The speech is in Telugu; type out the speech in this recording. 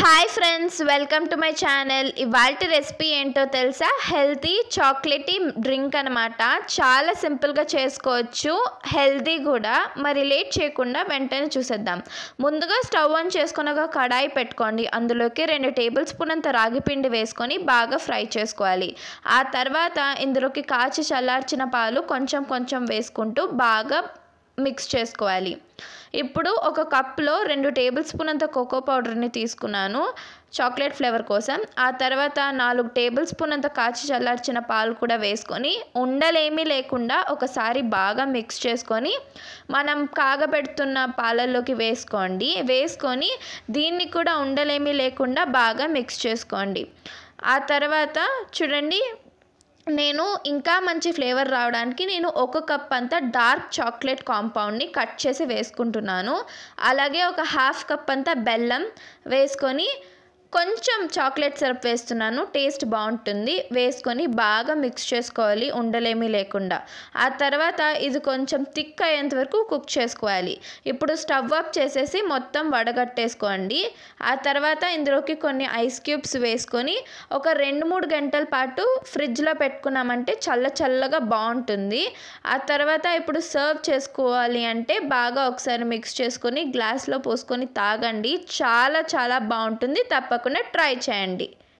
Hi friends, welcome to my channel. ఇవాల్టి రెసిపీ ఏంటో తెలుసా? హెల్తీ చాక్లెటీ డ్రింక్ అనమాట. చాలా సింపుల్గా చేసుకోవచ్చు, హెల్తీ కూడా. మరి లేట్ చేయకుండా వెంటనే చూసేద్దాం. ముందుగా స్టవ్ ఆన్ చేసుకుని ఒక కడాయి పెట్టుకోండి. అందులోకి 2 టేబుల్ స్పూన్ అంత రాగి పిండి వేసుకొని బాగా ఫ్రై చేసుకోవాలి. ఆ తర్వాత ఇందులోకి కాచి చల్లార్చిన పాలు కొంచెం కొంచెం వేసుకుంటూ బాగా మిక్స్ చేసుకోవాలి. ఇప్పుడు ఒక కప్లో 2 టేబుల్ స్పూన్ అంత కోకో పౌడర్ని తీసుకున్నాను చాక్లెట్ ఫ్లేవర్ కోసం. ఆ తర్వాత 4 టేబుల్ స్పూన్ అంత కాచి చల్లార్చిన పాలు కూడా వేసుకొని ఉండలేమీ లేకుండా ఒకసారి బాగా మిక్స్ చేసుకొని మనం కాగబెడుతున్న పాలల్లోకి వేసుకొని దీన్ని కూడా ఉండలేమీ లేకుండా బాగా మిక్స్ చేసుకోండి. ఆ తర్వాత చూడండి, నేను ఇంకా మంచి ఫ్లేవర్ రావడానికి నేను 1 కప్ అంతా డార్క్ చాక్లెట్ కాంపౌండ్ని కట్ చేసి వేసుకుంటున్నాను. అలాగే ఒక 1/2 కప్ అంతా బెల్లం వేసుకొని కొంచెం చాక్లెట్ సిరప్ వేస్తున్నాను, టేస్ట్ బాగుంటుంది. వేసుకొని బాగా మిక్స్ చేసుకోవాలి ఉండలేమీ లేకుండా. ఆ తర్వాత ఇది కొంచెం థిక్ అయ్యేంత వరకు కుక్ చేసుకోవాలి. ఇప్పుడు స్టవ్ ఆఫ్ చేసేసి మొత్తం వడగట్టేసుకోండి. ఆ తర్వాత ఇందులోకి కొన్ని ఐస్ క్యూబ్స్ వేసుకొని ఒక 2-3 గంటల పాటు ఫ్రిడ్జ్లో పెట్టుకున్నామంటే చల్లగా బాగుంటుంది. ఆ తర్వాత ఇప్పుడు సర్వ్ చేసుకోవాలి అంటే బాగా ఒకసారి మిక్స్ చేసుకొని గ్లాస్లో పోసుకొని తాగండి. చాలా బాగుంటుంది. తప్పకుండా ట్రై చేయండి.